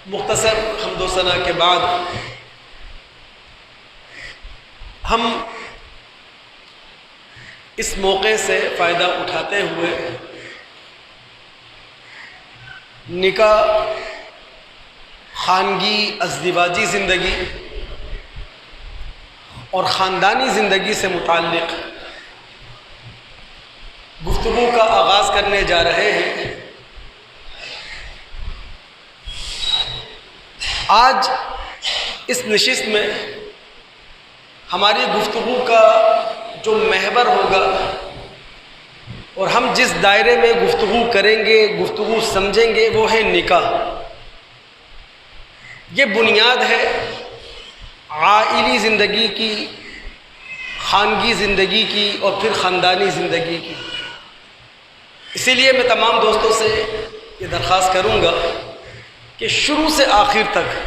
مختصر حمد و ثنا کے بعد ہم اس موقع سے فائدہ اٹھاتے ہوئے نکاح، خانگی ازدواجی زندگی اور خاندانی زندگی سے متعلق گفتگو کا آغاز کرنے جا رہے ہیں۔ آج اس نشست میں ہماری گفتگو کا جو محور ہوگا اور ہم جس دائرے میں گفتگو کریں گے، گفتگو سمجھیں گے، وہ ہے نکاح۔ یہ بنیاد ہے عائلی زندگی کی، خانگی زندگی کی اور پھر خاندانی زندگی کی۔ اسی لیے میں تمام دوستوں سے یہ درخواست کروں گا کہ شروع سے آخر تک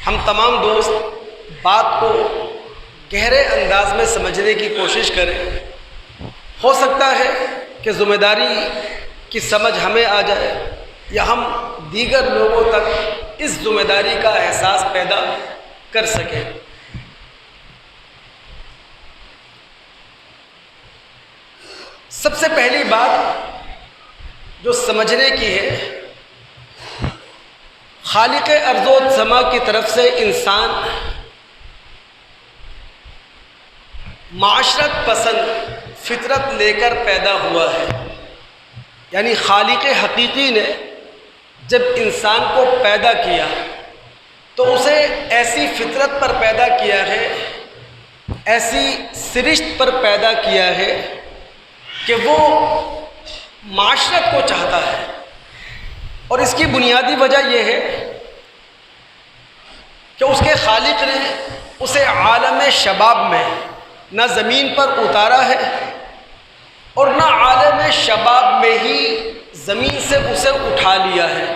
ہم تمام دوست بات کو گہرے انداز میں سمجھنے کی کوشش کریں۔ ہو سکتا ہے کہ ذمہ داری کی سمجھ ہمیں آ جائے یا ہم دیگر لوگوں تک اس ذمہ داری کا احساس پیدا کر سکیں۔ سب سے پہلی بات جو سمجھنے کی ہے، خالق ارض و سما کی طرف سے انسان معاشرت پسند فطرت لے کر پیدا ہوا ہے۔ یعنی خالق حقیقی نے جب انسان کو پیدا کیا تو اسے ایسی فطرت پر پیدا کیا ہے، ایسی سرشت پر پیدا کیا ہے کہ وہ معاشرت کو چاہتا ہے۔ اور اس کی بنیادی وجہ یہ ہے کہ اس کے خالق نے اسے عالم شباب میں نہ زمین پر اتارا ہے اور نہ عالم شباب میں ہی زمین سے اسے اٹھا لیا ہے،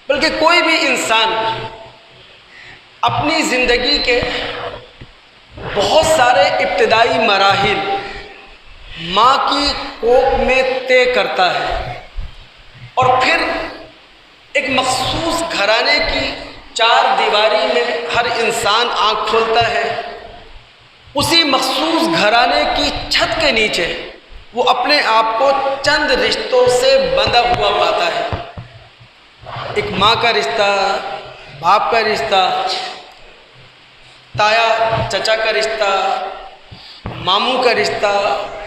بلکہ کوئی بھی انسان اپنی زندگی کے بہت سارے ابتدائی مراحل ماں کی کوکھ میں طے کرتا ہے اور پھر ایک مخصوص گھرانے کی چار دیواری میں ہر انسان آنکھ کھولتا ہے۔ اسی مخصوص گھرانے کی چھت کے نیچے وہ اپنے آپ کو چند رشتوں سے بندھا ہوا پاتا ہے۔ ایک ماں کا رشتہ، باپ کا رشتہ، تایا چچا کا رشتہ، ماموں کا رشتہ،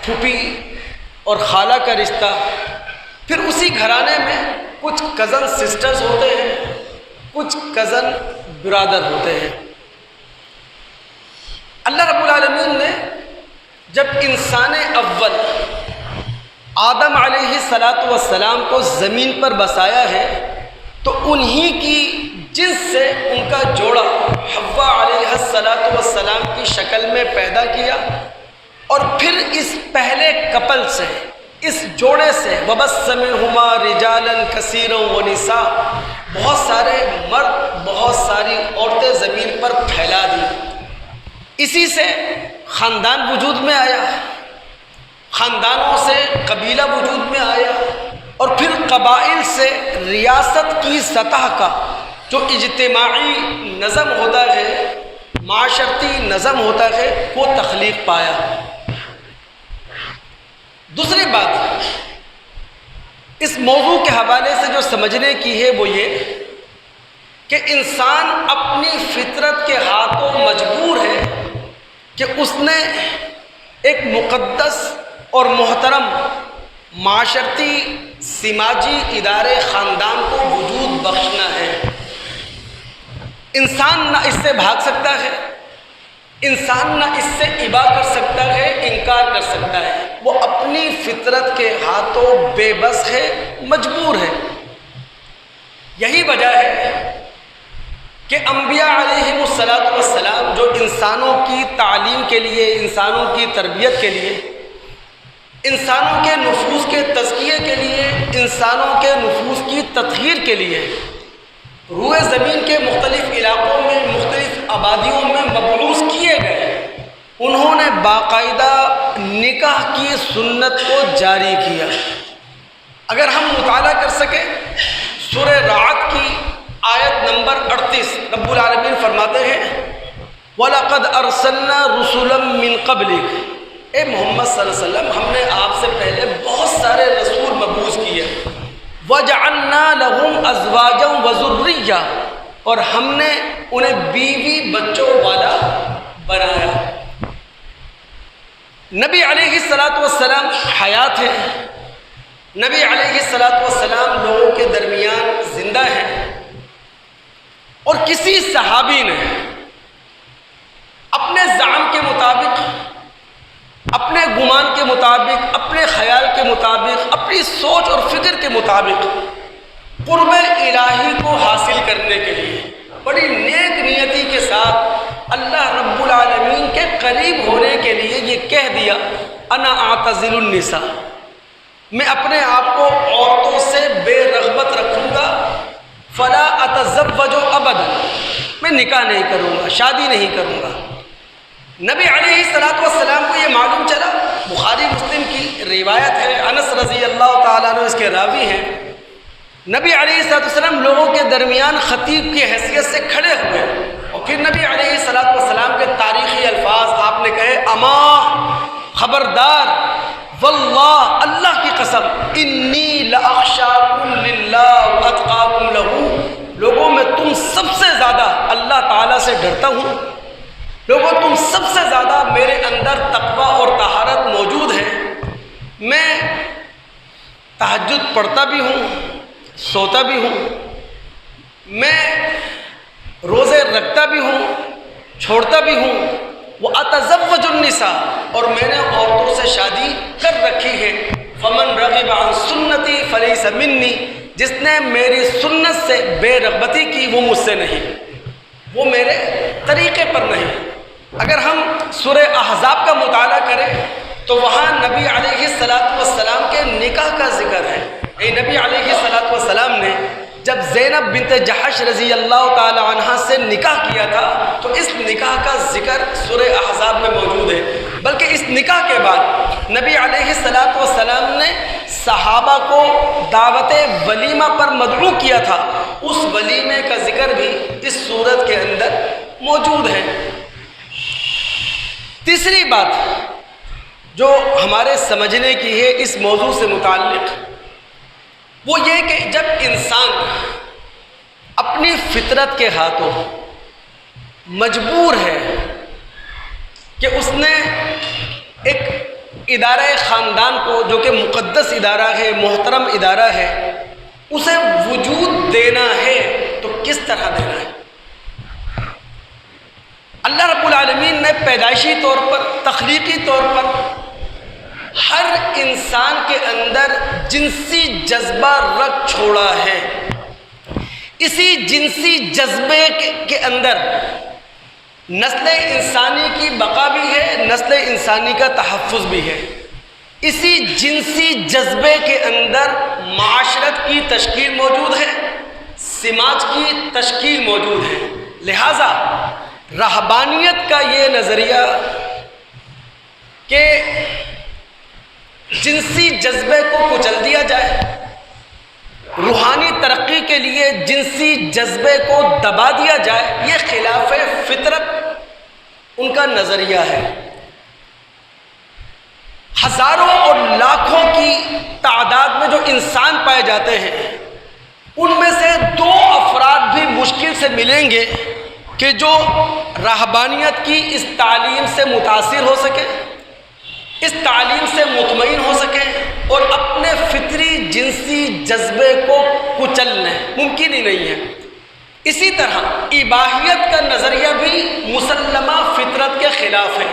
پھوپھی اور خالہ کا رشتہ۔ پھر اسی گھرانے میں کچھ کزن سسٹرز ہوتے ہیں، کچھ کزن برادر ہوتے ہیں۔ اللہ رب العالمین نے جب انسان اول آدم علیہ السلام کو زمین پر بسایا ہے تو انہی کی جنس سے ان کا جوڑا حوا علیہ السلام کی شکل میں پیدا کیا اور پھر اس پہلے کپل سے، اس جوڑے سے وَبَثَّ مِنْهُمَا رِجَالًا كَثِيرًا وَنِسَاءً، بہت سارے مرد، بہت ساری عورتیں زمین پر پھیلا دی۔ اسی سے خاندان وجود میں آیا، خاندانوں سے قبیلہ وجود میں آیا اور پھر قبائل سے ریاست کی سطح کا جو اجتماعی نظم ہوتا ہے، معاشرتی نظم ہوتا ہے، وہ تخلیق پایا۔ دوسری بات اس موضوع کے حوالے سے جو سمجھنے کی ہے وہ یہ کہ انسان اپنی فطرت کے ہاتھوں مجبور ہے کہ اس نے ایک مقدس اور محترم معاشرتی سماجی ادارے خاندان کو وجود بخشنا ہے۔ انسان نہ اس سے بھاگ سکتا ہے، انسان نہ اس سے ابا کر سکتا ہے، انکار کر سکتا ہے۔ وہ اپنی فطرت کے ہاتھوں بے بس ہے، مجبور ہے۔ یہی وجہ ہے کہ انبیاء علیہم السلام جو انسانوں کی تعلیم کے لیے، انسانوں کی تربیت کے لیے، انسانوں کے نفوس کے تزکیے کے لیے، انسانوں کے نفوس کی تطہیر کے لیے روئے زمین کے مختلف علاقوں میں، مختلف آبادیوں میں مبعوث کیے گئے، انہوں نے باقاعدہ نکاح کی سنت کو جاری کیا۔ اگر ہم مطالعہ کر سکیں سورہ رعد کی 36 رب العالمین فرماتے ہیں وَلَقَدْ أَرْسَلْنَا رُسُلًا مِّن قَبْلِكَ، اے محمد صلی اللہ علیہ وسلم ہم نے آپ سے پہلے بہت سارے رسول مبعوث کیے، وَجَعَلْنَا لَهُمْ أَزْوَاجًا وَذُرِّيَّةً، اور ہم نے انہیں بیوی بچوں والا بنایا۔ نبی علیہ الصلاۃ والسلام حیات ہیں، نبی علیہ الصلاۃ والسلام لوگوں کے درمیان زندہ ہیں، اور کسی صحابی نے اپنے زعم کے مطابق، اپنے گمان کے مطابق، اپنے خیال کے مطابق، اپنی سوچ اور فکر کے مطابق قرب الہی کو حاصل کرنے کے لیے بڑی نیک نیتی کے ساتھ اللہ رب العالمین کے قریب ہونے کے لیے یہ کہہ دیا انا اعتزل النساء، میں اپنے آپ کو عورتوں سے بے رغبت رکھوں گا، فلا اتزوج ابدا، میں نکاح نہیں کروں گا، شادی نہیں کروں گا۔ نبی علیہ الصلاۃ والسلام کو یہ معلوم چلا، بخاری مسلم کی روایت ہے، انس رضی اللہ تعالیٰ عنہ اس کے راوی ہیں، نبی علیہ الصلاۃ والسلام لوگوں کے درمیان خطیب کی حیثیت سے کھڑے ہوئے، اور پھر نبی علیہ الصلاۃ والسلام کے تاریخی الفاظ آپ نے کہے اما، خبردار، واللہ، اللہ کی قسم، انی لاخشاکم للہ واتقاکم لہ، لوگوں میں تم سب سے زیادہ اللہ تعالیٰ سے ڈرتا ہوں، لوگوں تم سب سے زیادہ میرے اندر تقوی اور طہارت موجود ہے، میں تہجد پڑھتا بھی ہوں، سوتا بھی ہوں، میں روزے رکھتا بھی ہوں، چھوڑتا بھی ہوں، وَأَتَزَوَّجُ النِّسَاءَ، اور میں نے عورتوں سے شادی کر رکھی ہے، فَمَن رَغِبَ عَن سُنَّتِي فَلَيْسَ مِنِّي، جس نے میری سنت سے بے رغبتی کی وہ مجھ سے نہیں، وہ میرے طریقے پر نہیں۔ اگر ہم سورہ احزاب کا مطالعہ کریں تو وہاں نبی علیہ الصلاۃ والسلام کے نکاح کا ذکر ہے۔ نبی علیہ الصلاۃ والسلام نے جب زینب بنت جحش رضی اللہ تعالی عنہ سے نکاح کیا تھا تو اس نکاح کا ذکر سورہ احزاب میں موجود ہے، بلکہ اس نکاح کے بعد نبی علیہ الصلاۃ والسلام نے صحابہ کو دعوت ولیمہ پر مدعو کیا تھا، اس ولیمے کا ذکر بھی اس سورت کے اندر موجود ہے۔ تیسری بات جو ہمارے سمجھنے کی ہے اس موضوع سے متعلق، وہ یہ کہ جب انسان اپنی فطرت کے ہاتھوں مجبور ہے کہ اس نے ایک ادارہ خاندان کو جو کہ مقدس ادارہ ہے، محترم ادارہ ہے، اسے وجود دینا ہے تو کس طرح دینا ہے؟ اللہ رب العالمین نے پیدائشی طور پر، تخلیقی طور پر ہر انسان کے اندر جنسی جذبہ رکھ چھوڑا ہے، اسی جنسی جذبے کے اندر نسل انسانی کی بقا بھی ہے، نسل انسانی کا تحفظ بھی ہے، اسی جنسی جذبے کے اندر معاشرت کی تشکیل موجود ہے، سماج کی تشکیل موجود ہے۔ لہٰذا رہبانیت کا یہ نظریہ کہ جنسی جذبے کو کچل دیا جائے، روحانی ترقی کے لیے جنسی جذبے کو دبا دیا جائے، یہ خلاف فطرت ان کا نظریہ ہے۔ ہزاروں اور لاکھوں کی تعداد میں جو انسان پائے جاتے ہیں، ان میں سے 2 افراد بھی مشکل سے ملیں گے کہ جو رہبانیت کی اس تعلیم سے متاثر ہو سکے، اس تعلیم سے مطمئن ہو سکے اور اپنے فطری جنسی جذبے کو کچل لیں، ممکن ہی نہیں ہے۔ اسی طرح اباحیت کا نظریہ بھی مسلمہ فطرت کے خلاف ہے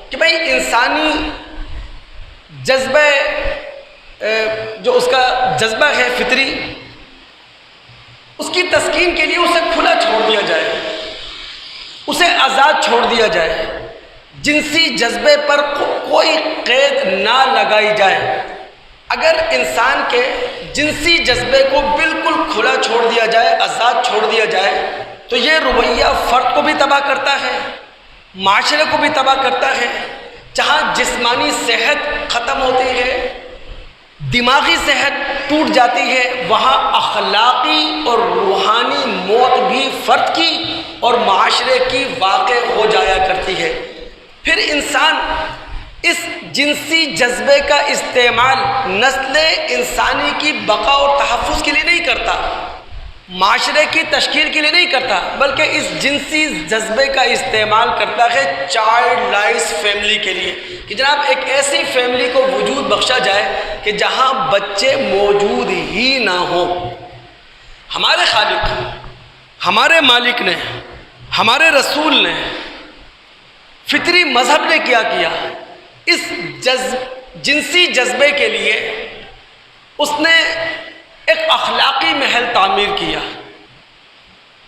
کہ بھئی انسانی جذبہ، جو اس کا جذبہ ہے فطری، اس کی تسکین کے لیے اسے کھلا چھوڑ دیا جائے، اسے آزاد چھوڑ دیا جائے، جنسی جذبے پر کوئی قید نہ لگائی جائے۔ اگر انسان کے جنسی جذبے کو بالکل کھلا چھوڑ دیا جائے، آزاد چھوڑ دیا جائے، تو یہ رویہ فرد کو بھی تباہ کرتا ہے، معاشرے کو بھی تباہ کرتا ہے۔ جہاں جسمانی صحت ختم ہوتی ہے، دماغی صحت ٹوٹ جاتی ہے، وہاں اخلاقی اور روحانی موت بھی فرد کی اور معاشرے کی واقع ہو جایا کرتی ہے۔ پھر انسان اس جنسی جذبے کا استعمال نسل انسانی کی بقا اور تحفظ کے لیے نہیں کرتا، معاشرے کی تشکیل کے لیے نہیں کرتا، بلکہ اس جنسی جذبے کا استعمال کرتا ہے چائلڈ لائز فیملی کے لیے، کہ جناب ایک ایسی فیملی کو وجود بخشا جائے کہ جہاں بچے موجود ہی نہ ہوں۔ ہمارے خالق، ہمارے مالک نے، ہمارے رسول نے، فطری مذہب نے کیا کیا؟ اس جنسی جذبے کے لیے اس نے ایک اخلاقی محل تعمیر کیا،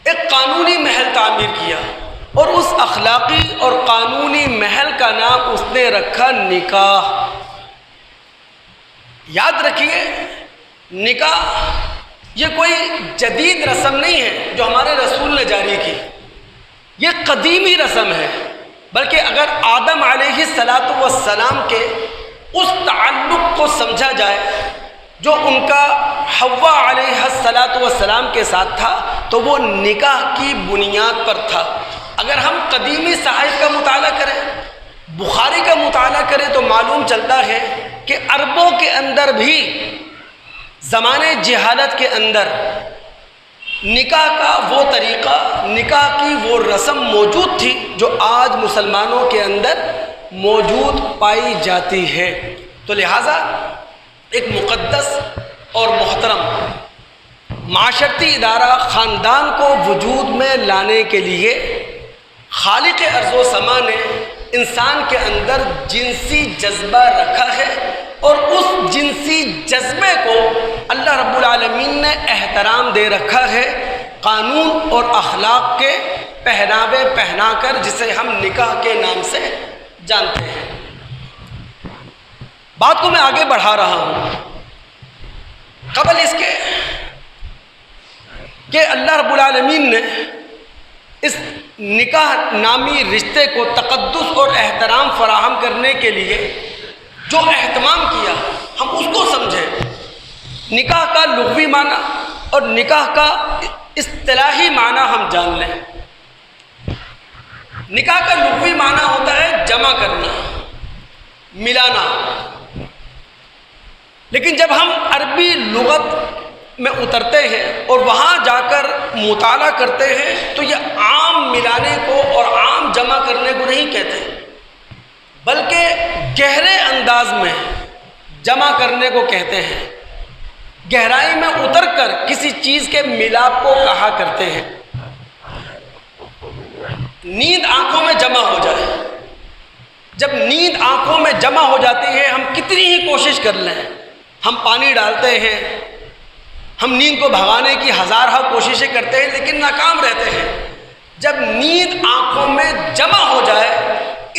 ایک قانونی محل تعمیر کیا، اور اس اخلاقی اور قانونی محل کا نام اس نے رکھا نکاح۔ یاد رکھیے، نکاح یہ کوئی جدید رسم نہیں ہے جو ہمارے رسول نے جاری کی، یہ قدیمی رسم ہے، بلکہ اگر آدم علیہ السلام کے اس تعلق کو سمجھا جائے جو ان کا حوا علیہ السلام کے ساتھ تھا تو وہ نکاح کی بنیاد پر تھا۔ اگر ہم قدیمی صحائف کا مطالعہ کریں، بخاری کا مطالعہ کریں تو معلوم چلتا ہے کہ عربوں کے اندر بھی زمانے جہالت کے اندر نکاح کا وہ طریقہ، نکاح کی وہ رسم موجود تھی جو آج مسلمانوں کے اندر موجود پائی جاتی ہے۔ تو لہٰذا ایک مقدس اور محترم معاشرتی ادارہ خاندان کو وجود میں لانے کے لیے خالق ارض و سما نے انسان کے اندر جنسی جذبہ رکھا ہے، اور اس جنسی جذبے کو اللہ رب العالمین نے احترام دے رکھا ہے قانون اور اخلاق کے پہناوے پہنا کر، جسے ہم نکاح کے نام سے جانتے ہیں۔ بات کو میں آگے بڑھا رہا ہوں، قبل اس کے کہ اللہ رب العالمین نے اس نکاح نامی رشتے کو تقدس اور احترام فراہم کرنے کے لیے جو اہتمام کیا، ہم اس کو سمجھیں۔ نکاح کا لغوی معنی اور نکاح کا اصطلاحی معنی ہم جان لیں۔ نکاح کا لغوی معنی ہوتا ہے جمع کرنا، ملانا، لیکن جب ہم عربی لغت میں اترتے ہیں اور وہاں جا کر مطالعہ کرتے ہیں تو یہ عام ملانے کو اور عام جمع کرنے کو نہیں کہتے، بلکہ گہرے انداز میں جمع کرنے کو کہتے ہیں، گہرائی میں اتر کر کسی چیز کے ملاپ کو کہا کرتے ہیں۔ نیند آنکھوں میں جمع ہو جائے، جب نیند آنکھوں میں جمع ہو جاتی ہے، ہم کتنی ہی کوشش کر لیں، ہم پانی ڈالتے ہیں، ہم نیند کو بھگانے کی ہزارہ کوششیں کرتے ہیں لیکن ناکام رہتے ہیں۔ جب نیند آنکھوں میں جمع ہو جائے،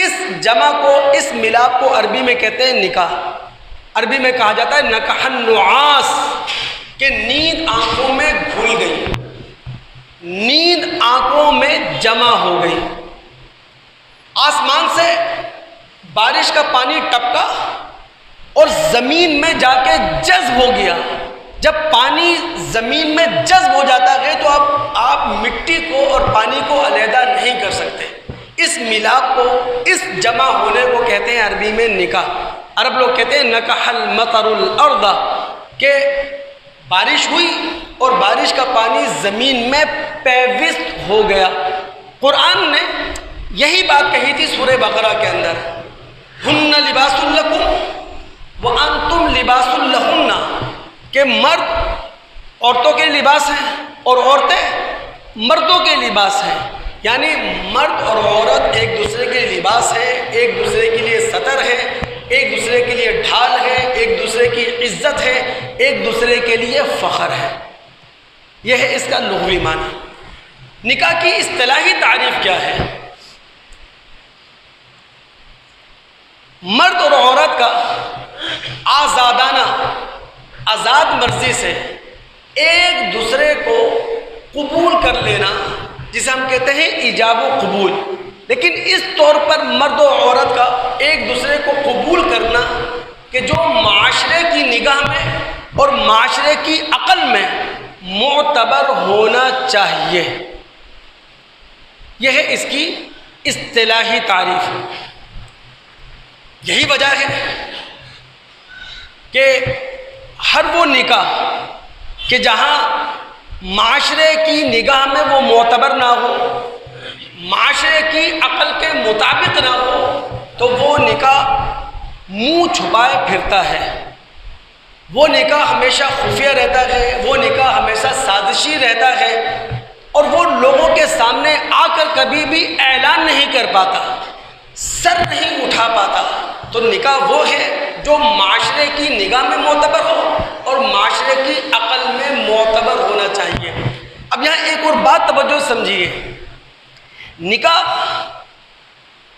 اس جمع کو، اس ملاپ کو عربی میں کہتے ہیں نکاح۔ عربی میں کہا جاتا ہے نکح النعاس، کہ نیند آنکھوں میں گھل گئی، نیند آنکھوں میں جمع ہو گئی۔ آسمان سے بارش کا پانی ٹپکا اور زمین میں جا کے جذب ہو گیا۔ جب پانی زمین میں جذب ہو جاتا ہے تو آپ مٹی کو اور پانی کو علیحدہ نہیں کر سکتے۔ اس ملاپ کو، اس جمع ہونے کو کہتے ہیں عربی میں نکاح۔ عرب لوگ کہتے ہیں نکح المطر الارض، کہ بارش ہوئی اور بارش کا پانی زمین میں پیوست ہو گیا۔ قرآن نے یہی بات کہی تھی سورہ بقرہ کے اندر، ہن لباس لکم وانتم لباس لہن، کہ مرد عورتوں کے لباس ہیں اور عورتیں مردوں کے لباس ہیں، یعنی مرد اور عورت ایک دوسرے کے لیے لباس ہے، ایک دوسرے کے لیے سطر ہے، ایک دوسرے کے لیے ڈھال ہے، ایک دوسرے کی عزت ہے، ایک دوسرے کے لیے فخر ہے۔ یہ ہے اس کا لغوی معنی۔ نکاح کی اصطلاحی تعریف کیا ہے؟ مرد اور عورت کا آزادانہ، آزاد مرضی سے ایک دوسرے کو قبول کر لینا، جسے ہم کہتے ہیں ایجاب و قبول۔ لیکن اس طور پر مرد و عورت کا ایک دوسرے کو قبول کرنا کہ جو معاشرے کی نگاہ میں اور معاشرے کی عقل میں معتبر ہونا چاہیے۔ یہ ہے اس کی اصطلاحی تعریف۔ یہی وجہ ہے کہ ہر وہ نکاح کہ جہاں معاشرے کی نگاہ میں وہ معتبر نہ ہو، معاشرے کی عقل کے مطابق نہ ہو، تو وہ نکاح منہ چھپائے پھرتا ہے، وہ نکاح ہمیشہ خفیہ رہتا ہے، وہ نکاح ہمیشہ سازشی رہتا ہے، اور وہ لوگوں کے سامنے آ کر کبھی بھی اعلان نہیں کر پاتا، سر نہیں اٹھا پاتا۔ تو نکاح وہ ہے جو معاشرے کی نگاہ میں معتبر ہو اور معاشرے کی عقل میں معتبر ہونا چاہیے۔ اب یہاں ایک اور بات توجہ سمجھیے، نکاح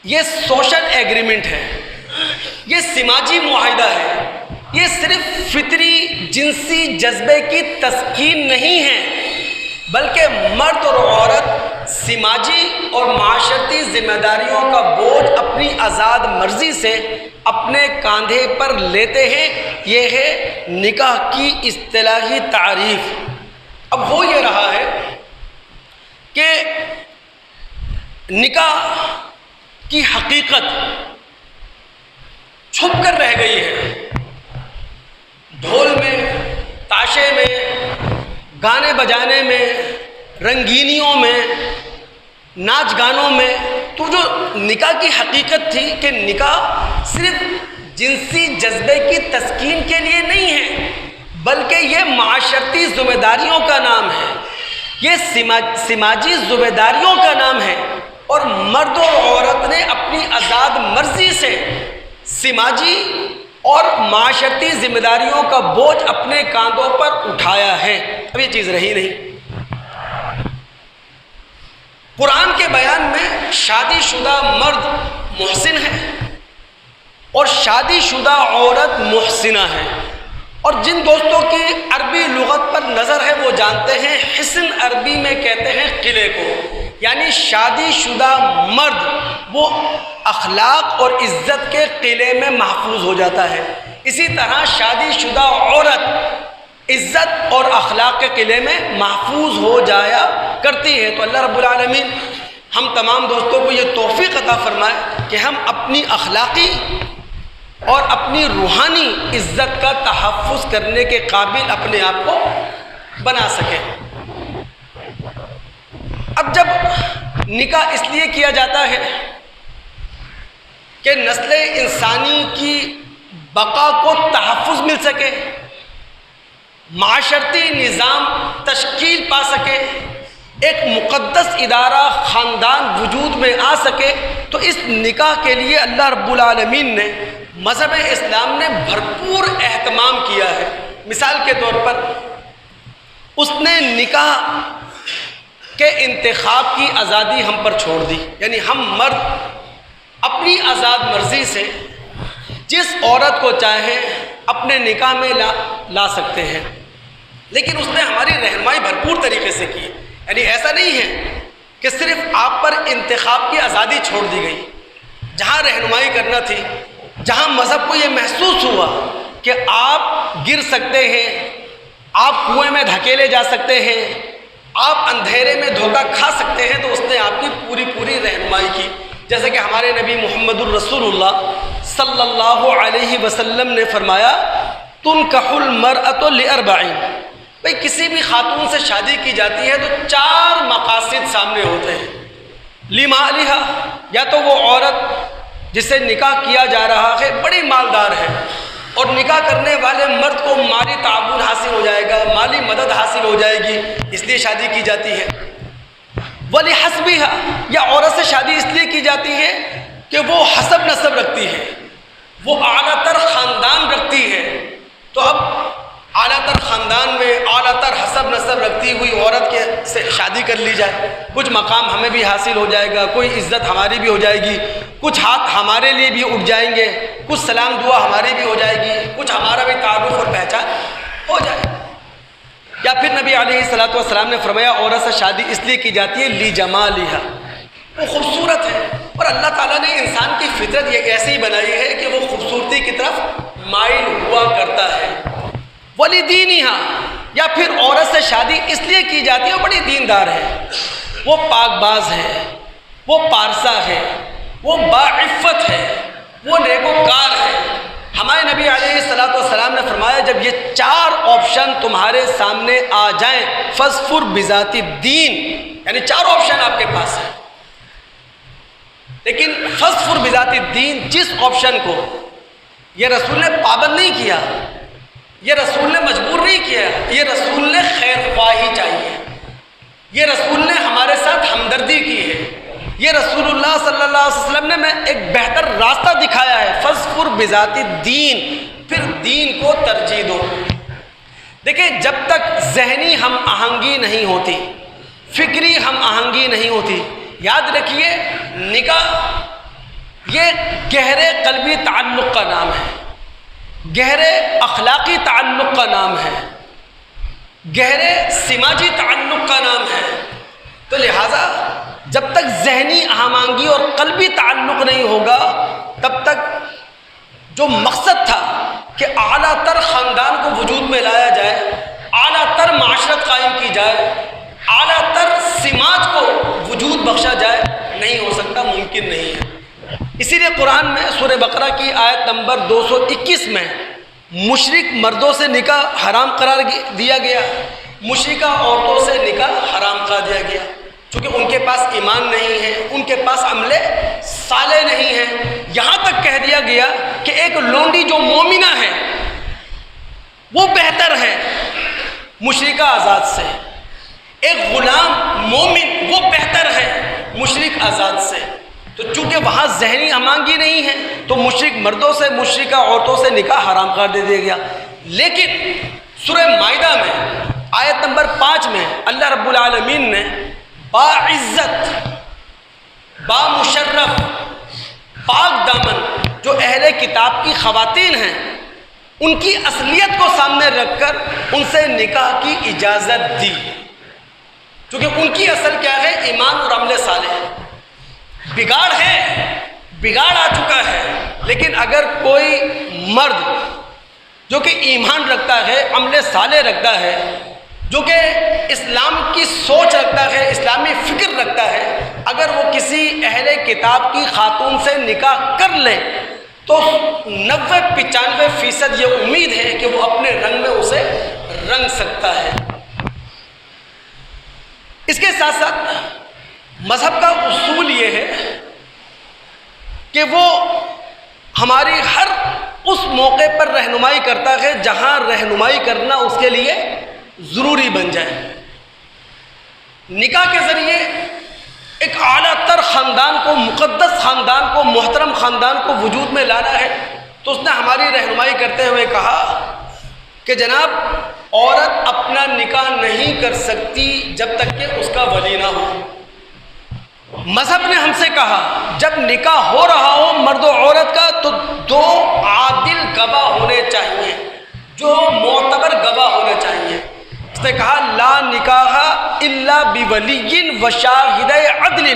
یہ سوشل ایگریمنٹ ہے، یہ سماجی معاہدہ ہے، یہ صرف فطری جنسی جذبے کی تسکین نہیں ہے، بلکہ مرد اور عورت سماجی اور معاشرتی ذمہ داریوں کا بوجھ اپنی آزاد مرضی سے اپنے کاندھے پر لیتے ہیں۔ یہ ہے نکاح کی اصطلاحی تعریف۔ اب ہو یہ رہا ہے کہ نکاح کی حقیقت چھپ کر رہ گئی ہے، ڈھول میں، تاشے میں، گانے بجانے میں، رنگینیوں میں، ناچ گانوں میں۔ تو جو نکاح کی حقیقت تھی کہ نکاح صرف جنسی جذبے کی تسکین کے لیے نہیں ہے، بلکہ یہ معاشرتی ذمہ داریوں کا نام ہے، یہ سماجی ذمہ داریوں کا نام ہے، اور مرد اور عورت نے اپنی آزاد مرضی سے سماجی اور معاشرتی ذمہ داریوں کا بوجھ اپنے کاندھوں پر اٹھایا ہے۔ اب یہ چیز رہی نہیں۔ قرآن کے بیان میں شادی شدہ مرد محسن ہے اور شادی شدہ عورت محسنہ ہے، اور جن دوستوں کی عربی لغت پر نظر ہے وہ جانتے ہیں حسن عربی میں کہتے ہیں قلعے کو، یعنی شادی شدہ مرد وہ اخلاق اور عزت کے قلعے میں محفوظ ہو جاتا ہے، اسی طرح شادی شدہ عورت عزت اور اخلاق کے قلعے میں محفوظ ہو جایا کرتی ہے۔ تو اللہ رب العالمین ہم تمام دوستوں کو یہ توفیق عطا فرمائے کہ ہم اپنی اخلاقی اور اپنی روحانی عزت کا تحفظ کرنے کے قابل اپنے آپ کو بنا سکیں۔ اب جب نکاح اس لیے کیا جاتا ہے کہ نسل انسانی کی بقا کو تحفظ مل سکے، معاشرتی نظام تشکیل پا سکے، ایک مقدس ادارہ خاندان وجود میں آ سکے، تو اس نکاح کے لیے اللہ رب العالمین نے، مذہب اسلام نے بھرپور اہتمام کیا ہے۔ مثال کے طور پر اس نے نکاح کے انتخاب کی آزادی ہم پر چھوڑ دی، یعنی ہم مرد اپنی آزاد مرضی سے جس عورت کو چاہیں اپنے نکاح میں لا سکتے ہیں، لیکن اس نے ہماری رہنمائی بھرپور طریقے سے کی، یعنی ایسا نہیں ہے کہ صرف آپ پر انتخاب کی آزادی چھوڑ دی گئی، جہاں رہنمائی کرنا تھی، جہاں مذہب کو یہ محسوس ہوا کہ آپ گر سکتے ہیں، آپ کنویں میں دھکیلے جا سکتے ہیں، آپ اندھیرے میں دھوکہ کھا سکتے ہیں، تو اس نے آپ کی پوری رہنمائی کی۔ جیسے کہ ہمارے نبی محمد الرسول اللہ صلی اللہ علیہ وسلم نے فرمایا تنکح المرأۃ لأربع، بھئی کسی بھی خاتون سے شادی کی جاتی ہے تو 4 مقاصد سامنے ہوتے ہیں۔ لمالہا، یا تو وہ عورت جسے نکاح کیا جا رہا ہے بڑی مالدار ہے اور نکاح کرنے والے مرد کو مالی تعاون حاصل ہو جائے گا، مالی مدد حاصل ہو جائے گی، اس لیے شادی کی جاتی ہے۔ ولحسبہا، یا عورت سے شادی اس لیے کی جاتی ہے کہ وہ حسب نسب رکھتی ہے، وہ اعلیٰ تر خاندان رکھتی ہے۔ تو اب اعلیٰ تر خاندان میں اعلیٰ تر حسب نسب رکھتی ہوئی عورت کے سے شادی کر لی جائے، کچھ مقام ہمیں بھی حاصل ہو جائے گا، کوئی عزت ہماری بھی ہو جائے گی، کچھ ہاتھ ہمارے لیے بھی اٹھ جائیں گے، کچھ سلام دعا ہماری بھی ہو جائے گی، کچھ ہمارا بھی تعارف اور پہچان ہو جائے گی۔ یا پھر نبی علیہ الصلوۃ والسلام نے فرمایا عورت سے شادی اس لیے کی جاتی ہے لجمالہا، وہ خوبصورت ہے، اور اللہ تعالیٰ نے انسان کی فطرت یہ ایسی بنائی ہے کہ وہ خوبصورتی کی طرف مائل ہوا کرتا ہے۔ ولدینہا، یا پھر عورت سے شادی اس لیے کی جاتی ہے وہ بڑی دیندار ہے، وہ پاک باز ہے، وہ پارسا ہے، وہ باعفت ہے، وہ نیکوکار ہے۔ ہمارے نبی علیہ السلام نے فرمایا جب یہ 4 آپشن تمہارے سامنے آ جائیں فاظفر بذات الدین، یعنی 4 آپشن آپ کے پاس ہیں، لیکن فاظفر بذات الدین جس آپشن کو یہ رسول نے پابند نہیں کیا، یہ رسول نے مجبور نہیں کیا، یہ رسول نے خیر خواہی چاہیے، یہ رسول نے ہمارے ساتھ ہمدردی کی ہے، یہ رسول اللہ صلی اللہ علیہ وسلم نے میں ایک بہتر راستہ دکھایا ہے، فاظفر بذات الدین، پھر دین کو ترجیح دو۔ دیکھیں جب تک ذہنی ہم آہنگی نہیں ہوتی، فکری ہم آہنگی نہیں ہوتی، یاد رکھیے نکاح یہ گہرے قلبی تعلق کا نام ہے، گہرے اخلاقی تعلق کا نام ہے، گہرے سماجی تعلق کا نام ہے۔ تو لہٰذا جب تک ذہنی ہمانگی اور قلبی تعلق نہیں ہوگا تب تک جو مقصد تھا کہ اعلیٰ تر خاندان کو وجود میں لایا جائے، اعلیٰ تر معاشرت قائم کی جائے، اعلیٰ تر سماج کو وجود بخشا جائے، نہیں ہو سکتا، ممکن نہیں ہے۔ اسی لیے قرآن میں سورہ بقرہ کی آیت نمبر 221 میں مشرک مردوں سے نکاح حرام قرار دیا گیا، مشرکہ عورتوں سے نکاح حرام قرار دیا گیا، چونکہ ان کے پاس ایمان نہیں ہے، ان کے پاس عمل صالح نہیں ہے۔ یہاں تک کہہ دیا گیا کہ ایک لونڈی جو مومنہ ہے وہ بہتر ہے مشرکہ آزاد سے، ایک غلام مومن وہ بہتر ہے مشرک آزاد سے۔ تو چونکہ وہاں ذہنی ہمانگی نہیں ہے تو مشرک مردوں سے، مشرکہ عورتوں سے نکاح حرام قرار دے دیا گیا۔ لیکن سورہ مائدہ میں آیت نمبر 5 میں اللہ رب العالمین نے باعزت، بامشرف، پاک دامن جو اہل کتاب کی خواتین ہیں ان کی اصلیت کو سامنے رکھ کر ان سے نکاح کی اجازت دی، کیونکہ ان کی اصل کیا ہے؟ ایمان اور عمل صالح۔ بگاڑ ہے، بگاڑ آ چکا ہے، لیکن اگر کوئی مرد جو کہ ایمان رکھتا ہے، عمل صالح رکھتا ہے، جو کہ اسلام کی سوچ رکھتا ہے، اسلامی فکر رکھتا ہے، اگر وہ کسی اہل کتاب کی خاتون سے نکاح کر لے تو 90-95% یہ امید ہے کہ وہ اپنے رنگ میں اسے رنگ سکتا ہے۔ اس کے ساتھ ساتھ مذہب کا اصول یہ ہے کہ وہ ہماری ہر اس موقع پر رہنمائی کرتا ہے جہاں رہنمائی کرنا اس کے لیے ضروری بن جائے۔ نکاح کے ذریعے ایک اعلیٰ تر خاندان کو، مقدس خاندان کو، محترم خاندان کو وجود میں لانا ہے، تو اس نے ہماری رہنمائی کرتے ہوئے کہا کہ جناب عورت اپنا نکاح نہیں کر سکتی جب تک کہ اس کا ولی نہ ہو۔ مذہب نے ہم سے کہا جب نکاح ہو رہا ہو مرد و عورت کا تو 2 عادل گواہ ہونے چاہیے، جو معتبر گواہ ہونے چاہیے۔ اس نے کہا لا نکاح الا بولی و شاہد عدل،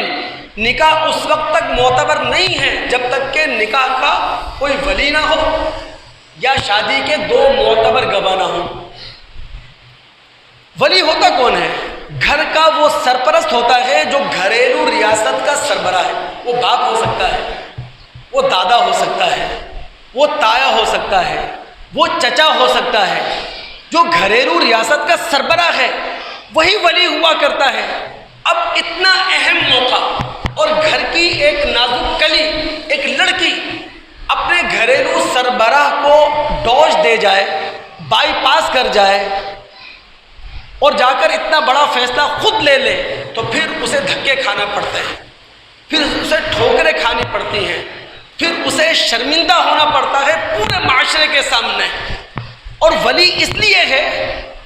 نکاح اس وقت تک معتبر نہیں ہے جب تک کہ نکاح کا کوئی ولی نہ ہو یا شادی کے 2 معتبر گواہ نہ ہوں۔ ولی ہوتا کون ہے؟ گھر کا وہ سرپرست ہوتا ہے جو گھریلو ریاست کا سربراہ ہے۔ وہ باپ ہو سکتا ہے، وہ دادا ہو سکتا ہے، وہ تایا ہو سکتا ہے، وہ چچا ہو سکتا ہے، جو گھریلو ریاست کا سربراہ ہے وہی ولی ہوا کرتا ہے۔ اب اتنا اہم موقع اور گھر کی ایک نازک کلی، ایک لڑکی اپنے گھریلو سربراہ کو ڈوز دے جائے، بائی پاس کر جائے اور جا کر اتنا بڑا فیصلہ خود لے لے تو پھر اسے دھکے کھانا پڑتے ہیں، پھر اسے ٹھوکریں کھانی پڑتی ہیں، پھر اسے شرمندہ ہونا پڑتا ہے پورے معاشرے کے سامنے۔ اور ولی اس لیے ہے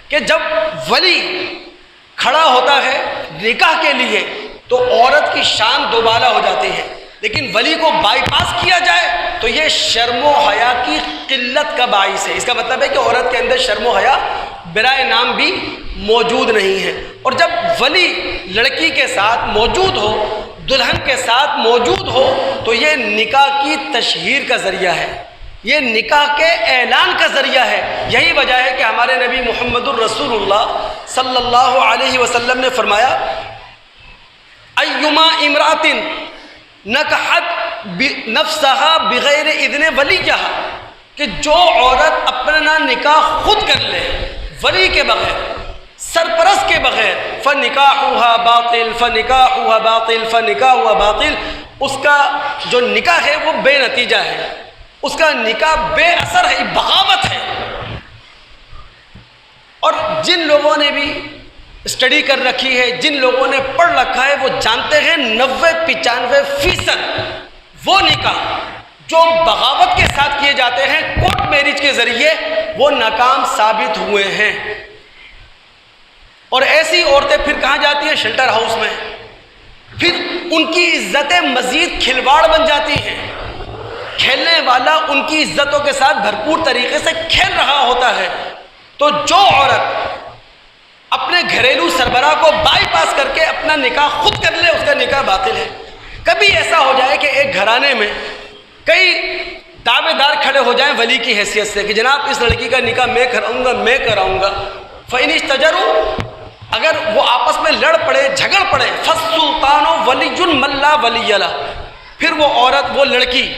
کہ جب ولی کھڑا ہوتا ہے نکاح کے لیے تو عورت کی شان دوبالا ہو جاتی ہے، لیکن ولی کو بائی پاس کیا جائے تو یہ شرم و حیا کی قلت کا باعث ہے۔ اس کا مطلب ہے کہ عورت کے اندر شرم و حیا برائے نام بھی موجود نہیں ہے۔ اور جب ولی لڑکی کے ساتھ موجود ہو، دلہن کے ساتھ موجود ہو تو یہ نکاح کی تشہیر کا ذریعہ ہے، یہ نکاح کے اعلان کا ذریعہ ہے۔ یہی وجہ ہے کہ ہمارے نبی محمد الرسول اللہ صلی اللہ علیہ وسلم نے فرمایا ایما امرات نکحت نفسہا بغیر اذن ولیہا، کہ جو عورت اپنا نکاح خود کر لے ولی کے بغیر، سرپرست کے بغیر، فنکاحها باطل فنکاحها باطل فنکاحها باطل، اس کا جو نکاح ہے وہ بے نتیجہ ہے، اس کا نکاح بے اثر ہے، بغاوت ہے۔ اور جن لوگوں نے بھی اسٹڈی کر رکھی ہے، جن لوگوں نے پڑھ رکھا ہے، وہ جانتے ہیں 90-95% وہ نکاح جو بغاوت کے ساتھ کیے جاتے ہیں کورٹ میرج کے ذریعے، وہ ناکام ثابت ہوئے ہیں۔ اور ایسی عورتیں پھر کہاں جاتی ہیں؟ شیلٹر ہاؤس میں، پھر ان کی عزتیں مزید کھلواڑ بن جاتی ہیں۔ کھیلنے والا ان کی عزتوں کے ساتھ بھرپور طریقے سے کھیل رہا ہوتا ہے۔ تو جو عورت اپنے گھریلو سربراہ کو بائی پاس کر کے اپنا نکاح خود کر لے، اس کا نکاح باطل ہے۔ کبھی ایسا ہو جائے کہ ایک گھرانے میں کئی دعوے دار کھڑے ہو جائیں ولی کی حیثیت سے کہ جناب اس لڑکی کا نکاح میں کراؤں گا، فَإِنِ اسْتَجَرُوا، اگر وہ آپس میں لڑ پڑے جھگڑ پڑے، فَالسُّلْطَانُ وَلِيٌّ مَن لَا وَلِيَّ لَهُ، پھر وہ عورت وہ لڑکی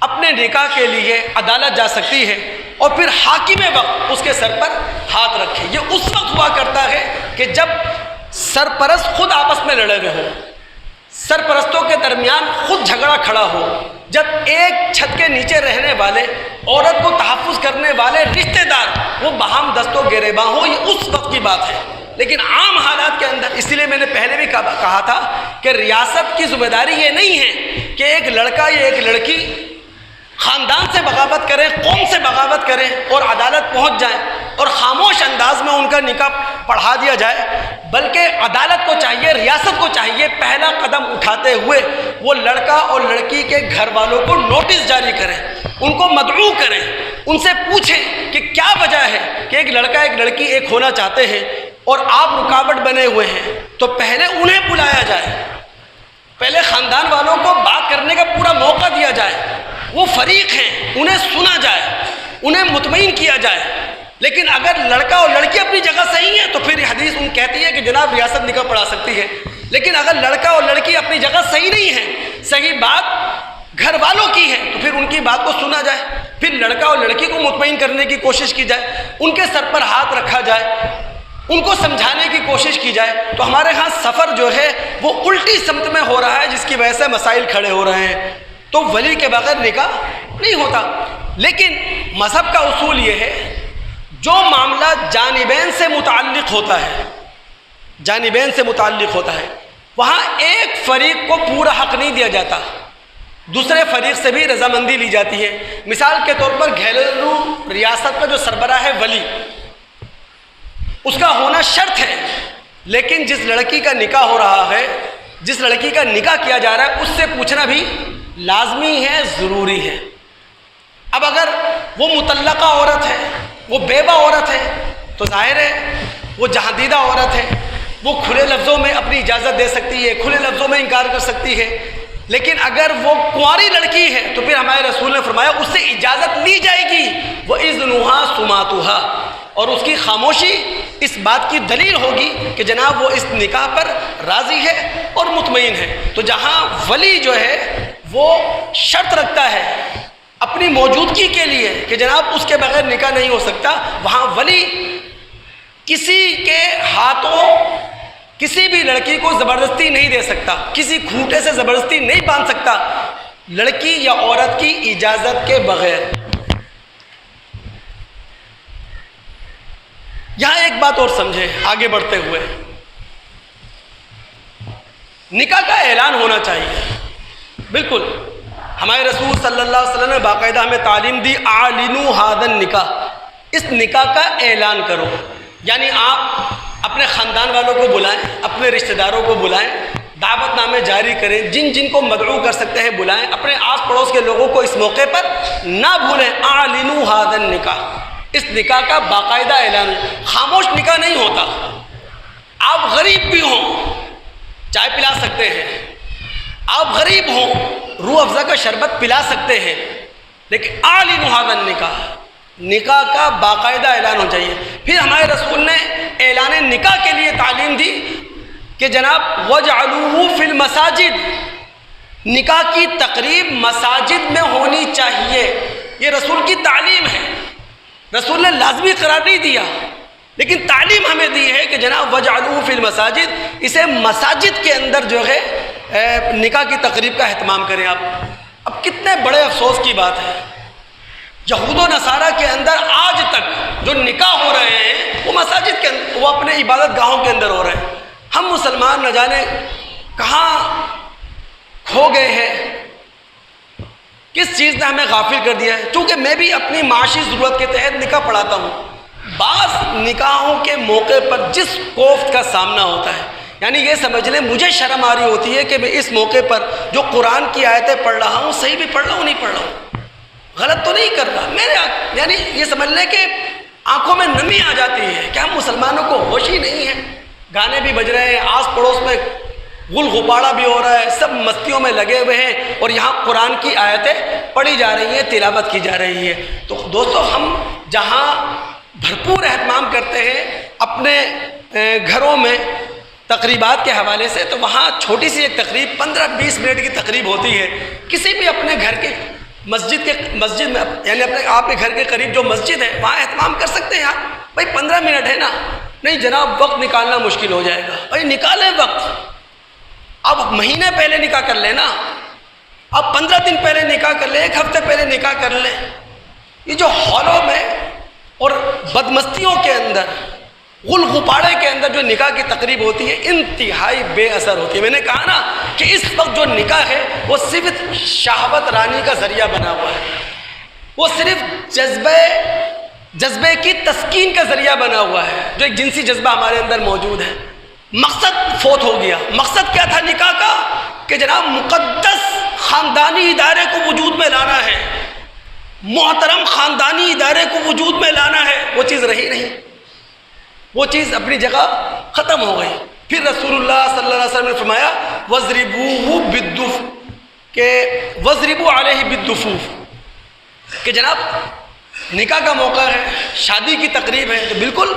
اپنے نکاح کے لیے عدالت جا سکتی ہے اور پھر حاکم وقت اس کے سر پر ہاتھ رکھے۔ یہ اس وقت ہوا کرتا ہے کہ جب سرپرست خود آپس میں لڑے ہوئے ہوں، سرپرستوں کے درمیان خود جھگڑا کھڑا ہو، جب ایک چھت کے نیچے رہنے والے، عورت کو تحفظ کرنے والے رشتہ دار وہ باہم دست و گریباں ہو، یہ اس وقت کی بات ہے۔ لیکن عام حالات کے اندر، اس لیے میں نے پہلے بھی کہا تھا کہ ریاست کی ذمہ داری یہ نہیں ہے کہ ایک لڑکا یا ایک لڑکی خاندان سے بغاوت کریں، قوم سے بغاوت کریں اور عدالت پہنچ جائیں اور خاموش انداز میں ان کا نکاح پڑھا دیا جائے، بلکہ عدالت کو چاہیے، ریاست کو چاہیے پہلا قدم اٹھاتے ہوئے وہ لڑکا اور لڑکی کے گھر والوں کو نوٹس جاری کریں، ان کو مدعو کریں، ان سے پوچھیں کہ کیا وجہ ہے کہ ایک لڑکا ایک لڑکی ایک ہونا چاہتے ہیں اور آپ رکاوٹ بنے ہوئے ہیں، تو پہلے انہیں بلایا جائے، پہلے خاندان والوں کو بات کرنے کا پورا موقع دیا جائے، وہ فریق ہیں، انہیں سنا جائے، انہیں مطمئن کیا جائے۔ لیکن اگر لڑکا اور لڑکی اپنی جگہ صحیح ہے تو پھر حدیث ان کہتی ہے کہ جناب ریاست نکاح پڑھا سکتی ہے۔ لیکن اگر لڑکا اور لڑکی اپنی جگہ صحیح نہیں ہے، صحیح بات گھر والوں کی ہے، تو پھر ان کی بات کو سنا جائے، پھر لڑکا اور لڑکی کو مطمئن کرنے کی کوشش کی جائے، ان کے سر پر ہاتھ رکھا جائے، ان کو سمجھانے کی کوشش کی جائے۔ تو ہمارے ہاں سفر جو ہے وہ الٹی سمت میں ہو رہا ہے، جس کی وجہ سے مسائل کھڑے ہو رہے ہیں۔ تو ولی کے بغیر نکاح نہیں ہوتا۔ لیکن مذہب کا اصول یہ ہے، جو معاملہ جانبین سے متعلق ہوتا ہے، جانبین سے متعلق ہوتا ہے، وہاں ایک فریق کو پورا حق نہیں دیا جاتا، دوسرے فریق سے بھی رضامندی لی جاتی ہے۔ مثال کے طور پر گھریلو ریاست کا جو سربراہ ہے ولی، اس کا ہونا شرط ہے، لیکن جس لڑکی کا نکاح ہو رہا ہے، جس لڑکی کا نکاح کیا جا رہا ہے، اس سے پوچھنا بھی لازمی ہے، ضروری ہے۔ اب اگر وہ مطلقہ عورت ہے، وہ بیوہ عورت ہے، تو ظاہر ہے وہ جہاندیدہ عورت ہے، وہ کھلے لفظوں میں اپنی اجازت دے سکتی ہے، کھلے لفظوں میں انکار کر سکتی ہے۔ لیکن اگر وہ کنواری لڑکی ہے تو پھر ہمارے رسول نے فرمایا اس سے اجازت لی جائے گی، وَإِذْنُهَا سُمَاتُهَا، اور اس کی خاموشی اس بات کی دلیل ہوگی کہ جناب وہ اس نکاح پر راضی ہے اور مطمئن ہے۔ تو جہاں ولی جو ہے وہ شرط رکھتا ہے اپنی موجودگی کے لیے کہ جناب اس کے بغیر نکاح نہیں ہو سکتا، وہاں ولی کسی کے ہاتھوں کسی بھی لڑکی کو زبردستی نہیں دے سکتا، کسی کھوٹے سے زبردستی نہیں باندھ سکتا لڑکی یا عورت کی اجازت کے بغیر۔ یہاں ایک بات اور سمجھیں آگے بڑھتے ہوئے، نکاح کا اعلان ہونا چاہیے، بالکل ہمارے رسول صلی اللہ علیہ وسلم نے باقاعدہ ہمیں تعلیم دی، اعلنوا ھذا النکاح، اس نکاح کا اعلان کرو، یعنی آپ اپنے خاندان والوں کو بلائیں، اپنے رشتہ داروں کو بلائیں، دعوت نامے جاری کریں، جن جن کو مدعو کر سکتے ہیں بلائیں، اپنے آس پڑوس کے لوگوں کو اس موقع پر نہ بھولیں، اعلنوا ھذا النکاح، اس نکاح کا باقاعدہ اعلان۔ خاموش نکاح نہیں ہوتا، آپ غریب بھی ہوں چائے پلا سکتے ہیں، آپ غریب ہوں روح افزا کا شربت پلا سکتے ہیں، لیکن اعلنوا ھذا النکاح، نکاح کا باقاعدہ اعلان ہو چاہیے۔ پھر ہمارے رسول نے اعلان نکاح کے لیے تعلیم دی، کہ جناب وَاجْعَلُوهُ فِي الْمَسَاجِدِ، نکاح کی تقریب مساجد میں ہونی چاہیے. یہ رسول کی تعلیم ہے. رسول نے لازمی قرار نہیں دیا، لیکن تعلیم ہمیں دی ہے کہ جناب وَاجْعَلُوهُ فِي الْمَسَاجِدِ، اسے مساجد کے اندر جو ہے نکاح کی تقریب کا اہتمام کریں آپ. اب کتنے بڑے افسوس کی بات ہے، یہود و نصارہ کے اندر آج تک جو نکاح ہو رہے ہیں وہ مساجد کے اندر، وہ اپنے عبادت گاہوں کے اندر ہو رہے ہیں. ہم مسلمان نہ جانے کہاں کھو گئے ہیں، کس چیز نے ہمیں غافل کر دیا ہے. چونکہ میں بھی اپنی معاشی ضرورت کے تحت نکاح پڑھاتا ہوں. بعض نکاحوں کے موقع پر جس کوفت کا سامنا ہوتا ہے، یعنی یہ سمجھ لیں مجھے شرم آ رہی ہوتی ہے کہ میں اس موقع پر جو قرآن کی آیتیں پڑھ رہا ہوں، صحیح بھی پڑھ رہا ہوں نہیں پڑھ رہا ہوں، غلط تو نہیں کر رہا میرے، یعنی یہ سمجھ لیں کہ آنکھوں میں نمی آ جاتی ہے کہ ہم مسلمانوں کو ہوش ہی نہیں ہے. گانے بھی بج رہے ہیں، آس پڑوس میں غل غبارہ بھی ہو رہا ہے، سب مستیوں میں لگے ہوئے ہیں، اور یہاں قرآن کی آیتیں پڑھی جا رہی ہیں، تلاوت کی جا رہی ہے. تو دوستو، ہم جہاں بھرپور اہتمام کرتے ہیں اپنے گھروں میں تقریبات کے حوالے سے، تو وہاں چھوٹی سی ایک تقریب 15-20 منٹ کی تقریب ہوتی ہے. کسی بھی اپنے گھر کے مسجد میں، یعنی اپنے آپ کے گھر کے قریب جو مسجد ہے وہاں اہتمام کر سکتے ہیں آپ. بھائی 15 منٹ ہے نا، نہیں جناب وقت نکالنا مشکل ہو جائے گا. بھائی نکالیں وقت، اب مہینے پہلے نکاح کر لیں نا، اب 15 دن پہلے نکاح کر لیں، 1 ہفتے پہلے نکاح کر لیں. یہ جو ہالوں میں اور بدمستیوں کے اندر، غل غبارے کے اندر جو نکاح کی تقریب ہوتی ہے، انتہائی بے اثر ہوتی ہے. میں نے کہا نا کہ اس وقت جو نکاح ہے وہ صرف شہوت رانی کا ذریعہ بنا ہوا ہے، وہ صرف جذبے کی تسکین کا ذریعہ بنا ہوا ہے. جو ایک جنسی جذبہ ہمارے اندر موجود ہے، مقصد فوت ہو گیا. مقصد کیا تھا نکاح کا؟ کہ جناب مقدس خاندانی ادارے کو وجود میں لانا ہے، محترم خاندانی ادارے کو وجود میں لانا ہے. وہ چیز رہی نہیں، وہ چیز اپنی جگہ ختم ہو گئی. پھر رسول اللہ صلی اللہ علیہ وسلم نے فرمایا وَاضْرِبُوهُ بِالدُّفْ، کہ وَاضْرِبُوا عَلَيْهِ بِالدُّفُوفِ، کہ جناب نکاح کا موقع ہے، شادی کی تقریب ہے، تو بالکل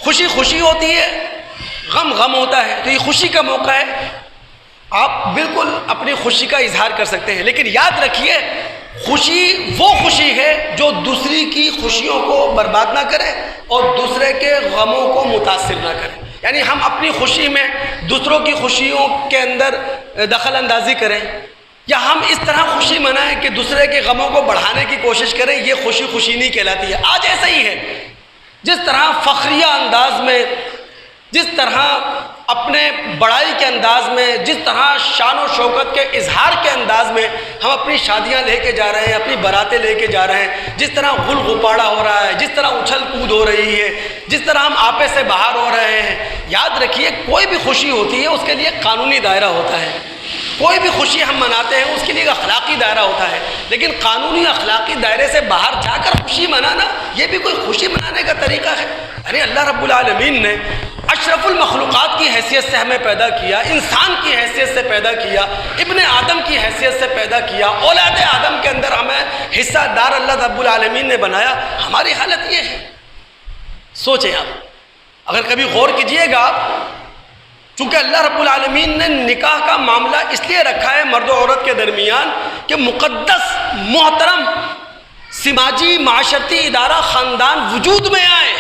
خوشی خوشی ہوتی ہے، غم غم ہوتا ہے. تو یہ خوشی کا موقع ہے، آپ بالکل اپنی خوشی کا اظہار کر سکتے ہیں. لیکن یاد رکھیے، خوشی وہ خوشی ہے جو دوسری کی خوشیوں کو برباد نہ کرے اور دوسرے کے غموں کو متاثر نہ کرے. یعنی ہم اپنی خوشی میں دوسروں کی خوشیوں کے اندر دخل اندازی کریں، یا ہم اس طرح خوشی منائیں کہ دوسرے کے غموں کو بڑھانے کی کوشش کریں، یہ خوشی خوشی نہیں کہلاتی ہے. آج ایسا ہی ہے، جس طرح فخریہ انداز میں، جس طرح اپنے بڑائی کے انداز میں، جس طرح شان و شوکت کے اظہار کے انداز میں ہم اپنی شادیاں لے کے جا رہے ہیں، اپنی باراتیں لے کے جا رہے ہیں، جس طرح غل غپاڑا ہو رہا ہے، جس طرح اچھل کود ہو رہی ہے، جس طرح ہم آپے سے باہر ہو رہے ہیں، یاد رکھیے کوئی بھی خوشی ہوتی ہے اس کے لیے قانونی دائرہ ہوتا ہے. کوئی بھی خوشی ہم مناتے ہیں اس کے لیے ایک اخلاقی دائرہ ہوتا ہے، لیکن قانونی اخلاقی دائرے سے باہر جا کر خوشی منانا، یہ بھی کوئی خوشی منانے کا طریقہ ہے؟ یعنی اللہ رب العالمین نے اشرف المخلوقات کی حیثیت سے ہمیں پیدا کیا، انسان کی حیثیت سے پیدا کیا، ابن آدم کی حیثیت سے پیدا کیا، اولاد آدم کے اندر ہمیں حصہ دار اللہ رب العالمین نے بنایا. ہماری حالت یہ ہے. سوچیں آپ، اگر کبھی غور کیجئے گا، چونکہ اللہ رب العالمین نے نکاح کا معاملہ اس لیے رکھا ہے مرد و عورت کے درمیان کہ مقدس محترم سماجی معاشرتی ادارہ خاندان وجود میں آئے.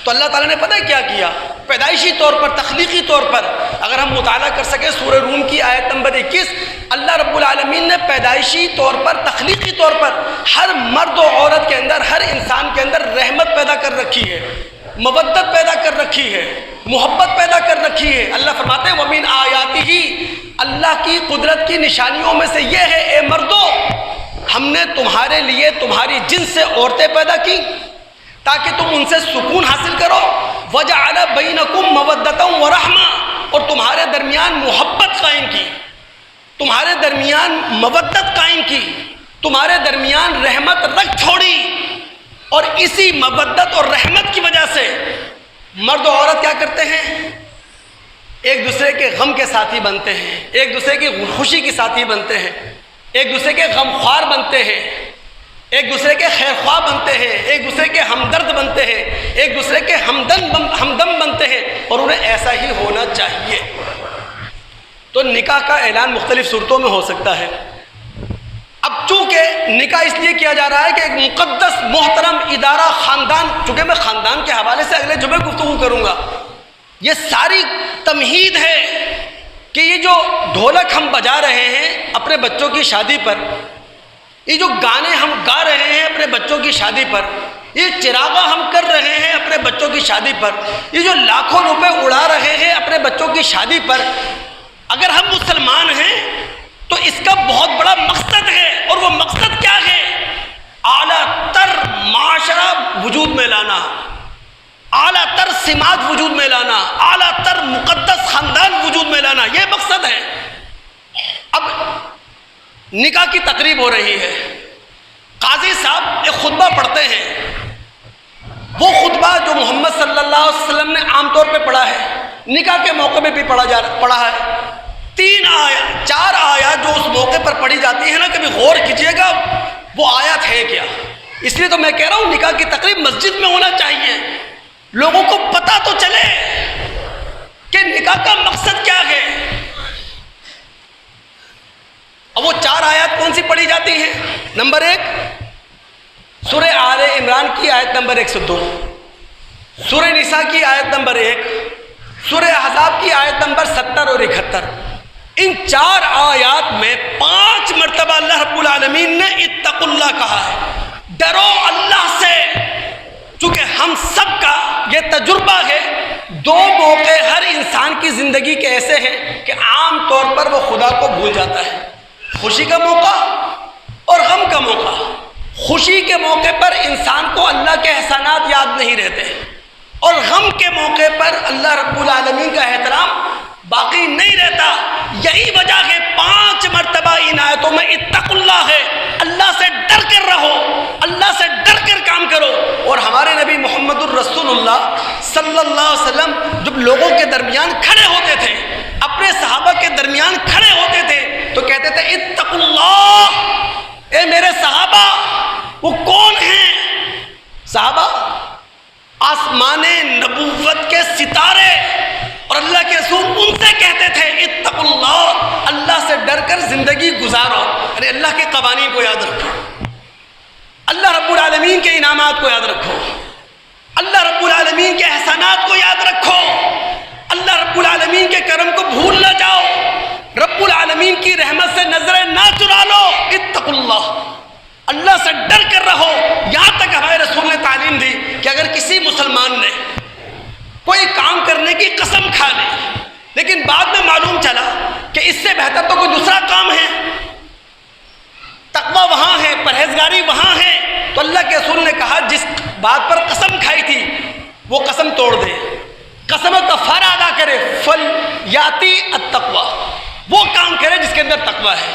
تو اللہ تعالیٰ نے پتہ کیا کیا؟ پیدائشی طور پر، تخلیقی طور پر اگر ہم مطالعہ کر سکیں سورہ روم کی آیت نمبر 21، اللہ رب العالمین نے پیدائشی طور پر، تخلیقی طور پر ہر مرد و عورت کے اندر، ہر انسان کے اندر رحمت پیدا کر رکھی ہے، مودت پیدا کر رکھی ہے، محبت پیدا کر رکھی ہے. اللہ فرماتے ہیں وَمِنْ آیَاتِهِ، اللہ کی قدرت کی نشانیوں میں سے یہ ہے اے مردو، ہم نے تمہارے لیے تمہاری جنس سے عورتیں پیدا کی تاکہ تم ان سے سکون حاصل کرو. وَجَعَلَ بَيْنَكُمْ مَوَدَّةً وَرَحْمَةً، اور تمہارے درمیان محبت قائم کی، تمہارے درمیان مودت قائم کی، تمہارے درمیان رحمت رکھ چھوڑی. اور اسی مودت اور رحمت کی وجہ سے مرد و عورت کیا کرتے ہیں؟ ایک دوسرے کے غم کے ساتھی بنتے ہیں، ایک دوسرے کی خوشی کے ساتھی بنتے ہیں، ایک دوسرے کے غم خوار بنتے ہیں. ایک دوسرے کے خیر خواہ بنتے ہیں، ایک دوسرے کے ہمدرد بنتے ہیں، ایک دوسرے کے ہمدم بنتے ہیں، اور انہیں ایسا ہی ہونا چاہیے۔ تو نکاح کا اعلان مختلف صورتوں میں ہو سکتا ہے۔ اب چونکہ نکاح اس لیے کیا جا رہا ہے کہ ایک مقدس محترم ادارہ خاندان، چونکہ میں خاندان کے حوالے سے اگلے جمعے گفتگو کروں گا، یہ ساری تمہید ہے کہ یہ جو ڈھولک ہم بجا رہے ہیں اپنے بچوں کی شادی پر، یہ جو گانے ہم گا رہے ہیں اپنے بچوں کی شادی پر، یہ چراغاں ہم کر رہے ہیں اپنے بچوں کی شادی پر، یہ جو لاکھوں روپے اڑا رہے ہیں اپنے بچوں کی شادی پر، اگر ہم مسلمان ہیں تو اس کا بہت بڑا مقصد ہے، اور وہ مقصد کیا ہے؟ اعلیٰ تر معاشرہ وجود میں لانا، اعلیٰ تر سمات وجود میں لانا، اعلیٰ تر مقدس خاندان وجود میں لانا، یہ مقصد ہے۔ اب نکاح کی تقریب ہو رہی ہے، قاضی صاحب ایک خطبہ پڑھتے ہیں، وہ خطبہ جو محمد صلی اللہ علیہ وسلم نے عام طور پہ پڑھا ہے، نکاح کے موقع پہ بھی پڑھا ہے، 4 آیات جو اس موقع پر پڑھی جاتی ہے نا، کبھی غور کیجئے گا وہ آیات ہے کیا۔ اس لیے تو میں کہہ رہا ہوں نکاح کی تقریب مسجد میں ہونا چاہیے، لوگوں کو پتہ تو چلے کہ نکاح کا مقصد کیا ہے۔ اب وہ 4 آیات کون سی پڑھی جاتی ہیں؟ نمبر 1 سورہ آل عمران کی آیت نمبر 102، سورہ نساء کی آیت نمبر 1، سورہ احزاب کی آیت نمبر 70 اور 71۔ ان 4 آیات میں 5 مرتبہ اللہ رب العالمین نے اتقوا اللہ کہا ہے، ڈرو اللہ سے۔ چونکہ ہم سب کا یہ تجربہ ہے، 2 موقع ہر انسان کی زندگی کے ایسے ہیں کہ عام طور پر وہ خدا کو بھول جاتا ہے، خوشی کا موقع اور غم کا موقع۔ خوشی کے موقع پر انسان کو اللہ کے احسانات یاد نہیں رہتے، اور غم کے موقع پر اللہ رب العالمین کا احترام باقی نہیں رہتا۔ یہی وجہ ہے 5 مرتبہ ان آیتوں میں اتقوا اللہ ہے، اللہ سے ڈر کر رہو، اللہ سے ڈر کر کام کرو۔ اور ہمارے نبی محمد الرسول اللہ صلی اللہ علیہ وسلم جب لوگوں کے درمیان کھڑے ہوتے تھے، اپنے صحابہ کے درمیان کھڑے ہوتے تھے تو کہتے تھے اتقوا اللہ، اے میرے صحابہ۔ وہ کون ہیں صحابہ؟ آسمان نبوت کے ستارے، اور اللہ کے رسول ان سے کہتے تھے اتقوا اللہ، اللہ سے ڈر کر زندگی گزارو۔ ارے اللہ کے قوانین کو یاد رکھو، اللہ رب العالمین کے انعامات کو یاد رکھو، اللہ رب العالمین کے احسانات کو یاد رکھو، اللہ رب العالمین کے کرم کو بھول نہ جاؤ، رب العالمین کی رحمت سے نظریں نہ چرا لو۔ اتقوا اللہ، اللہ سے ڈر کر رہو۔ یہاں تک ہمارے رسول نے تعلیم دی کہ اگر کسی مسلمان نے کوئی کام کرنے کی قسم کھا لی، لیکن بعد میں معلوم چلا کہ اس سے بہتر تو کوئی دوسرا کام ہے، تقویٰ وہاں ہے، پرہیزگاری وہاں ہے، تو اللہ کے رسول نے کہا جس بات پر قسم کھائی تھی وہ قسم توڑ دے، قسم کا کفارہ ادا کرے، فلیاتی التقویٰ، وہ کام کرے جس کے اندر تقویٰ ہے،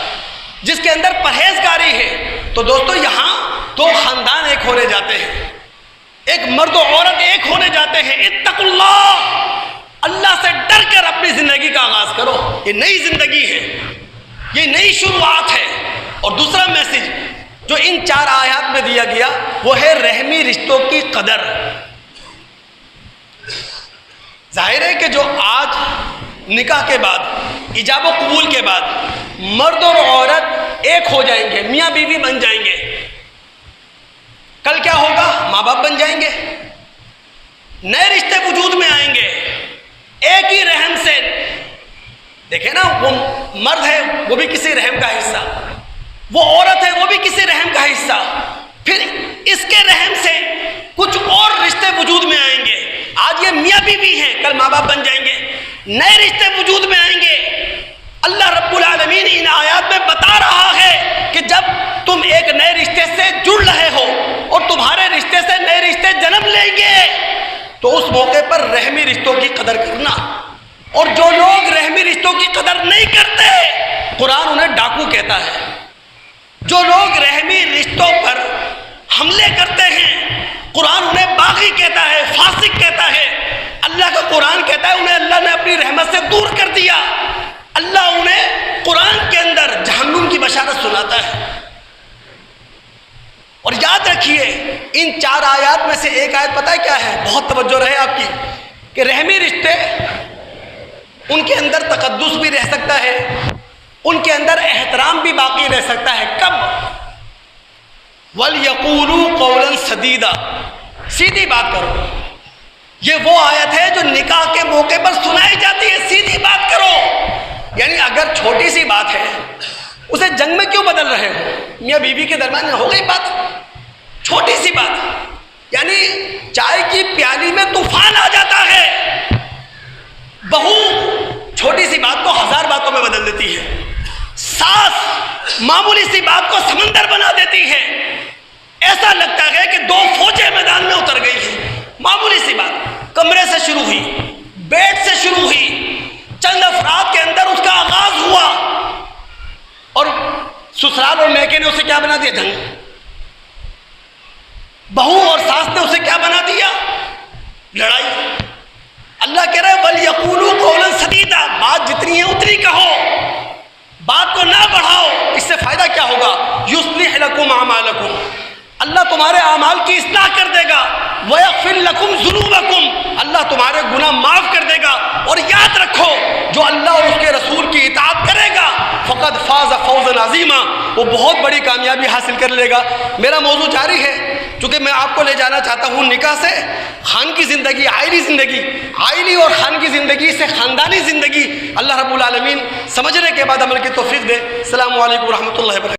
جس کے اندر پرہیزگاری ہے۔ تو دوستو یہاں 2 خاندان ایک ہونے جاتے ہیں، ایک مرد و عورت ایک ہونے جاتے ہیں۔ اتقوا اللہ، اللہ سے ڈر کر اپنی زندگی کا آغاز کرو۔ یہ نئی زندگی ہے، یہ نئی شروعات ہے۔ اور دوسرا میسج جو ان 4 آیات میں دیا گیا وہ ہے رحمی رشتوں کی قدر۔ ظاہر ہے کہ جو آج نکاح کے بعد، ایجاب و قبول کے بعد مرد اور عورت ایک ہو جائیں گے، میاں بیوی بن جائیں گے، کل کیا ہوگا؟ ماں باپ بن جائیں گے، نئے رشتے وجود میں آئیں گے، ایک ہی رحم سے۔ دیکھیں نا، وہ مرد ہے وہ بھی کسی رحم کا حصہ، وہ عورت ہے وہ بھی کسی رحم کا حصہ، پھر اس کے رحم سے کچھ اور رشتے وجود میں آئیں گے۔ آج یہ میاں بیوی ہیں، کل ماں باپ بن جائیں گے، نئے رشتے وجود میں آئیں گے۔ اللہ رب العالمین ان آیات میں بتا رہا ہے کہ جب تم ایک نئے رشتے سے جڑ رہے ہو اور تمہارے رشتے سے نئے رشتے جنم لیں گے تو اس موقع پر رحمی رشتوں کی قدر کرنا۔ اور جو لوگ رحمی رشتوں کی قدر نہیں کرتے، قرآن انہیں ڈاکو کہتا ہے۔ جو لوگ رحمی رشتوں پر حملے کرتے ہیں، قرآن انہیں باغی کہتا ہے، فاسق کہتا ہے۔ اللہ کا قرآن کہتا ہے انہیں اللہ نے اپنی رحمت سے دور کر دیا۔ اللہ انہیں قرآن کے اندر جہنم کی بشارت سناتا ہے۔ ان 4 آیات میں سے ایک آیت پتہ ہے کیا ہے؟ بہت توجہ رہے آپ کی، کہ رحمی رشتے ان کے اندر تقدس بھی رہ سکتا ہے، ان کے اندر احترام بھی باقی رہ سکتا ہے۔ کب؟ وَلْيَقُولُوا قَوْلًا سَدِيدًا، سیدھی بات کرو۔ یہ وہ آیت ہے جو نکاح کے موقع پر سنائی جاتی ہے، سیدھی بات کرو۔ یعنی اگر چھوٹی سی بات ہے اسے جنگ میں کیوں بدل رہے ہو؟ میاں بیوی کے درمیان میں ہو گئی بات، چھوٹی سی بات، یعنی چائے کی پیالی میں طوفان آ جاتا ہے، بہو چھوٹی سی بات کو 1000 باتوں میں بدل دیتی ہے، ساس معمولی سی بات کو سمندر بنا دیتی ہے، ایسا لگتا ہے کہ 2 فوجیں میدان میں اتر گئی ہیں۔ معمولی سی بات کمرے سے شروع ہوئی، بیڈ سے شروع ہوئی، چند افراد کے اندر اس کا آغاز ہوا، اور سسرال اور میکے نے اسے کیا بنا دیا؟ جنگ۔ بہو اور ساس نے اسے کیا بنا دیا؟ لڑائی۔ اللہ کہہ رہے ہیں وَلْيَقُولُوا قَوْلًا سَدِيدًا، بات جتنی ہے اتنی کہو، بات کو نہ بڑھاؤ۔ اس سے فائدہ کیا ہوگا؟ يُصْلِحْ لَكُمْ أَعْمَالَكُمْ، اللہ تمہارے اعمال کی اصلاح کر دے گا، وَيَغْفِرْ لَكُمْ ذُنُوبَكُمْ، اللہ تمہارے گناہ معاف کر دے گا۔ اور یاد رکھو جو اللہ اور اس کے رسول کی اطاعت کرے گا فقد فاز فوزا عظیما، وہ بہت بڑی کامیابی حاصل کر لے گا۔ میرا موضوع جاری ہے، چونکہ میں آپ کو لے جانا چاہتا ہوں نکاح سے خان کی زندگی، آئلی اور خان کی زندگی سے خاندانی زندگی۔ اللہ رب العالمین سمجھنے کے بعد عمل کی توفیق دے۔ السلام علیکم ورحمۃ اللہ وبرکاتہ۔